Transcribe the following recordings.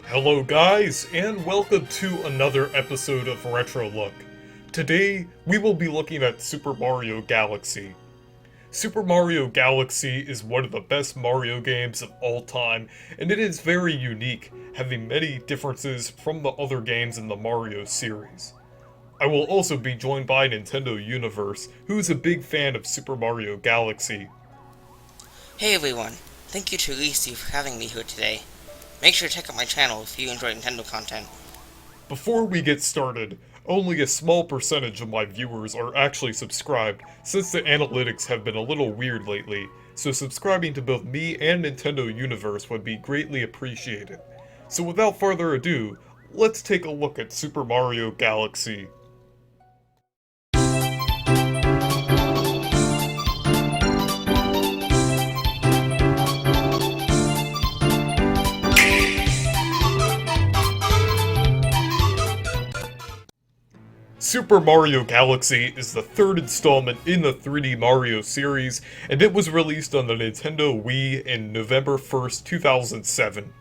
Hello guys, and welcome to another episode of Retro Look. Today, we will be looking at Super Mario Galaxy. Super Mario Galaxy is one of the best Mario games of all time, and it is very unique, having many differences from the other games in the Mario series. I will also be joined by Nintendo Universe, who is a big fan of Super Mario Galaxy. Hey everyone, thank you to Rereleases for having me here today. Make sure to check out my channel if you enjoy Nintendo content. Before we get started, only a small percentage of my viewers are actually subscribed, since the analytics have been a little weird lately, so subscribing to both me and Nintendo Universe would be greatly appreciated. So without further ado, let's take a look at Super Mario Galaxy. Super Mario Galaxy is the third installment in the 3D Mario series, and it was released on the Nintendo Wii in November 1st, 2007.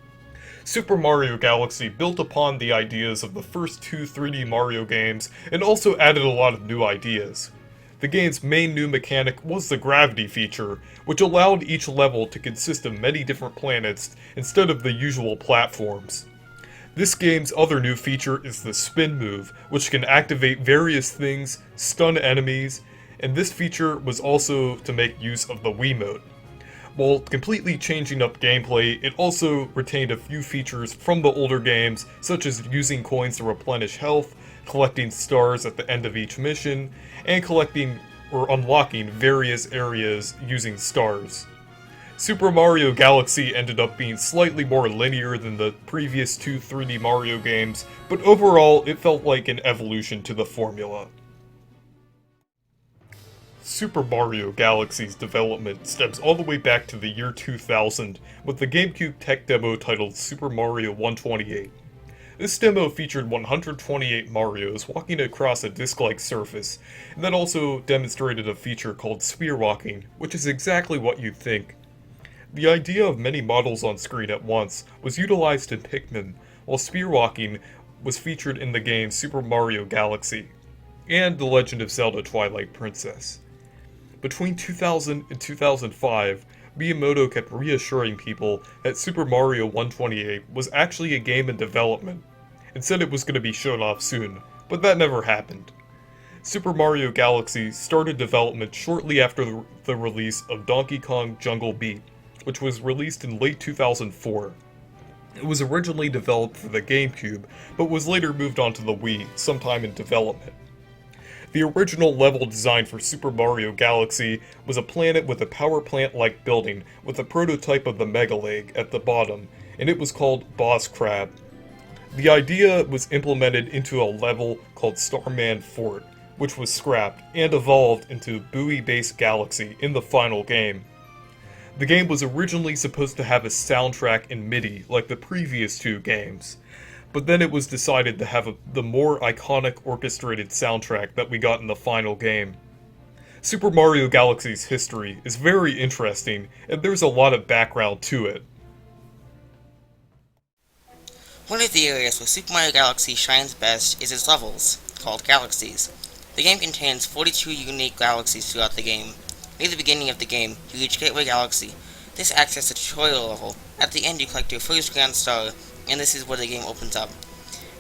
Super Mario Galaxy built upon the ideas of the first two 3D Mario games and also added a lot of new ideas. The game's main new mechanic was the gravity feature, which allowed each level to consist of many different planets instead of the usual platforms. This game's other new feature is the spin move, which can activate various things, stun enemies, and this feature was also to make use of the Wiimote. While completely changing up gameplay, it also retained a few features from the older games, such as using coins to replenish health, collecting stars at the end of each mission, and collecting or unlocking various areas using stars. Super Mario Galaxy ended up being slightly more linear than the previous two 3D Mario games, but overall it felt like an evolution to the formula. Super Mario Galaxy's development stems all the way back to the year 2000 with the GameCube tech demo titled Super Mario 128. This demo featured 128 Marios walking across a disc-like surface, and that also demonstrated a feature called sphere walking, which is exactly what you'd think. The idea of many models on screen at once was utilized in Pikmin, while sphere walking was featured in the game Super Mario Galaxy, and The Legend of Zelda Twilight Princess. Between 2000 and 2005, Miyamoto kept reassuring people that Super Mario 128 was actually a game in development, and said it was going to be shown off soon, but that never happened. Super Mario Galaxy started development shortly after the release of Donkey Kong Jungle Beat, which was released in late 2004. It was originally developed for the GameCube, but was later moved onto the Wii sometime in development. The original level design for Super Mario Galaxy was a planet with a power plant-like building with a prototype of the Mega Leg at the bottom, and it was called Boss Crab. The idea was implemented into a level called Starman Fort, which was scrapped and evolved into Buoy-based Galaxy in the final game. The game was originally supposed to have a soundtrack in MIDI like the previous two games, but then it was decided to have the more iconic orchestrated soundtrack that we got in the final game. Super Mario Galaxy's history is very interesting, and there's a lot of background to it. One of the areas where Super Mario Galaxy shines best is its levels, called Galaxies. The game contains 42 unique galaxies throughout the game. Near the beginning of the game, you reach Gateway Galaxy. This acts as a tutorial level. At the end, you collect your first Grand Star, and this is where the game opens up.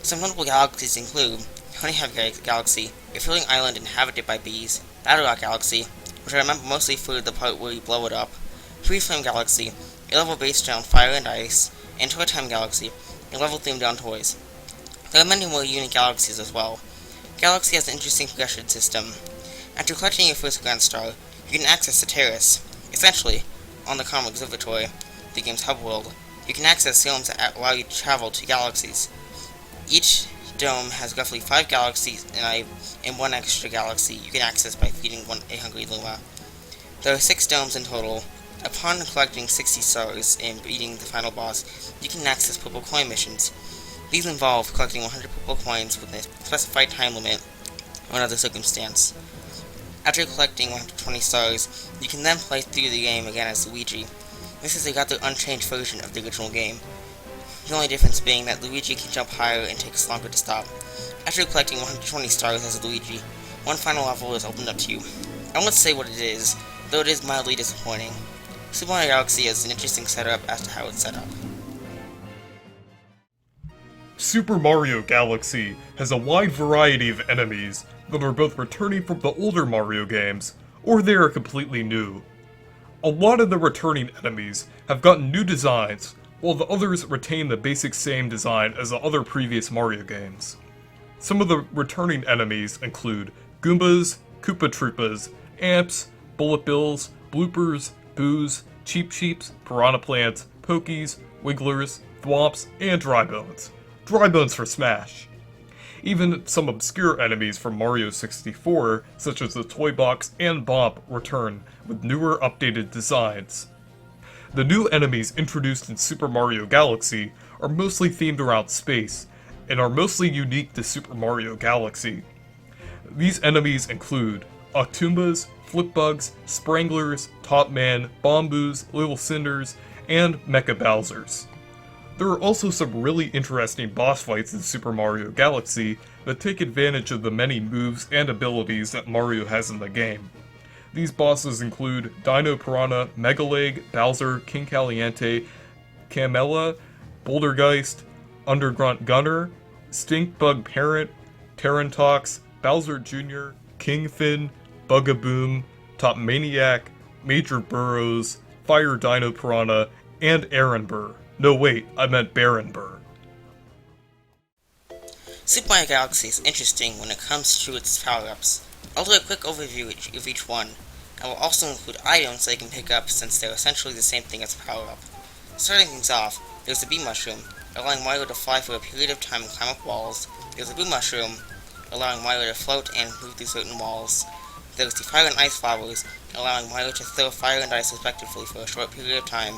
Some notable galaxies include Honeyhive Galaxy, a floating island inhabited by bees, Battle Rock Galaxy, which I remember mostly for the part where you blow it up, Free Flame Galaxy, a level based on fire and ice, and Toy Time Galaxy, a level themed on toys. There are many more unique galaxies as well. Galaxy has an interesting progression system. After collecting your first Grand Star, you can access the terrace. Essentially, on the Common Observatory, the game's hub world, you can access zones that allow you to travel to galaxies. Each dome has roughly 5 galaxies and one extra galaxy you can access by feeding a hungry Luma. There are 6 domes in total. Upon collecting 60 stars and beating the final boss, you can access purple coin missions. These involve collecting 100 purple coins with a specified time limit or another circumstance. After collecting 120 stars, you can then play through the game again as Luigi. This is a rather unchanged version of the original game. the only difference being that Luigi can jump higher and takes longer to stop. After collecting 120 stars as Luigi, one final level is opened up to you. I won't say what it is, though it is mildly disappointing. Super Mario Galaxy has an interesting setup as to how it's set up. Super Mario Galaxy has a wide variety of enemies that are both returning from the older Mario games, or they are completely new. A lot of the returning enemies have gotten new designs, while the others retain the basic same design as the other previous Mario games. Some of the returning enemies include Goombas, Koopa Troopas, Amps, Bullet Bills, Bloopers, Boos, Cheep Cheeps, Piranha Plants, Pokies, Wigglers, Thwomps, and Dry Bones. Dry Bones for Smash. Even some obscure enemies from Mario 64, such as the Toy Box and Bomb, return with newer updated designs. The new enemies introduced in Super Mario Galaxy are mostly themed around space, and are mostly unique to Super Mario Galaxy. These enemies include Octoombas, Flipbugs, Spranglers, Top Man, Bomboos, Little Cinders, and Mecha Bowsers. There are also some really interesting boss fights in Super Mario Galaxy that take advantage of the many moves and abilities that Mario has in the game. These bosses include Dino Piranha, Megaleg, Bowser, King Caliente, Camella, Bouldergeist, Undergrunt Gunner, Stink Bug Parent, Terrantox, Bowser Jr., Kingfin, Bugaboom, Top Maniac, Major Burrows, Fire Dino Piranha, and Aaron Burr. No wait, I meant Baron Burr. Super Mario Galaxy is interesting when it comes to its power-ups. I'll do a quick overview of each one. I will also include items that you can pick up since they're essentially the same thing as a power-up. Starting things off, there's the Bee Mushroom, allowing Mario to fly for a period of time and climb up walls. There's the Boo Mushroom, allowing Mario to float and move through certain walls. There's the Fire and Ice Flowers, allowing Mario to throw fire and ice respectively for a short period of time.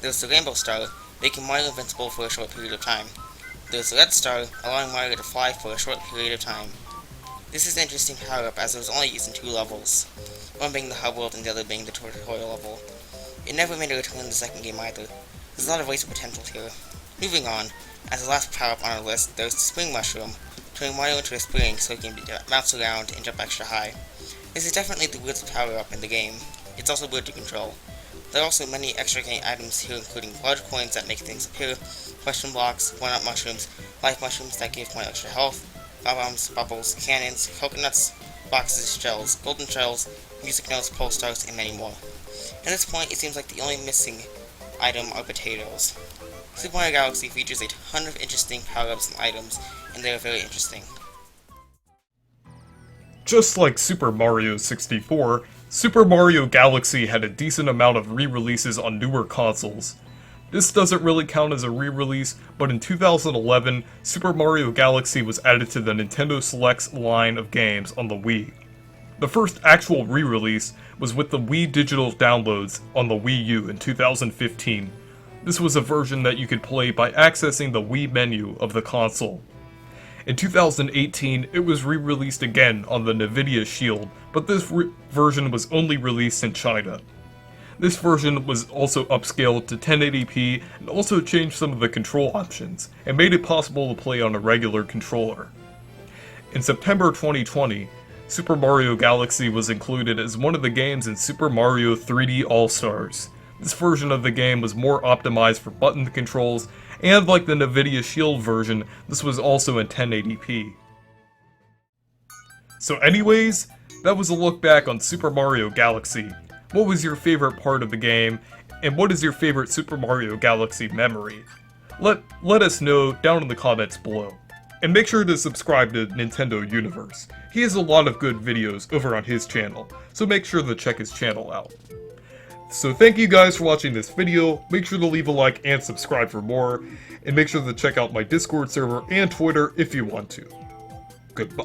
There's the Rainbow Star, making Mario invincible for a short period of time. There's the Red Star, allowing Mario to fly for a short period of time. This is an interesting power-up as it was only used in 2 levels, one being the Hub World and the other being the tutorial level. It never made a return in the second game either. There's a lot of wasted potential here. Moving on, as the last power-up on our list, there's the Spring Mushroom, turning Mario into a spring so he can bounce around and jump extra high. This is definitely the weirdest power-up in the game. It's also weird to control. There are also many extra game items here, including large coins that make things appear, question blocks, 1-up mushrooms, life mushrooms that give Mario extra health, bombs, bubbles, cannons, coconuts, boxes, shells, golden shells, music notes, pole stars, and many more. At this point, it seems like the only missing item are potatoes. Super Mario Galaxy features a ton of interesting power-ups and items, and they are very interesting. Just like Super Mario 64, Super Mario Galaxy had a decent amount of re-releases on newer consoles. This doesn't really count as a re-release, but in 2011, Super Mario Galaxy was added to the Nintendo Selects line of games on the Wii. The first actual re-release was with the Wii Digital downloads on the Wii U in 2015. This was a version that you could play by accessing the Wii menu of the console. In 2018, it was re-released again on the Nvidia Shield, but this version was only released in China. This version was also upscaled to 1080p and also changed some of the control options, and made it possible to play on a regular controller. In September 2020, Super Mario Galaxy was included as one of the games in Super Mario 3D All-Stars. This version of the game was more optimized for button controls, and like the Nvidia Shield version, this was also in 1080p. So anyways, that was a look back on Super Mario Galaxy. What was your favorite part of the game, and what is your favorite Super Mario Galaxy memory? Let us know down in the comments below. And make sure to subscribe to Nintendo Universe. He has a lot of good videos over on his channel, so make sure to check his channel out. So thank you guys for watching this video, make sure to leave a like and subscribe for more, and make sure to check out my Discord server and Twitter if you want to. Goodbye!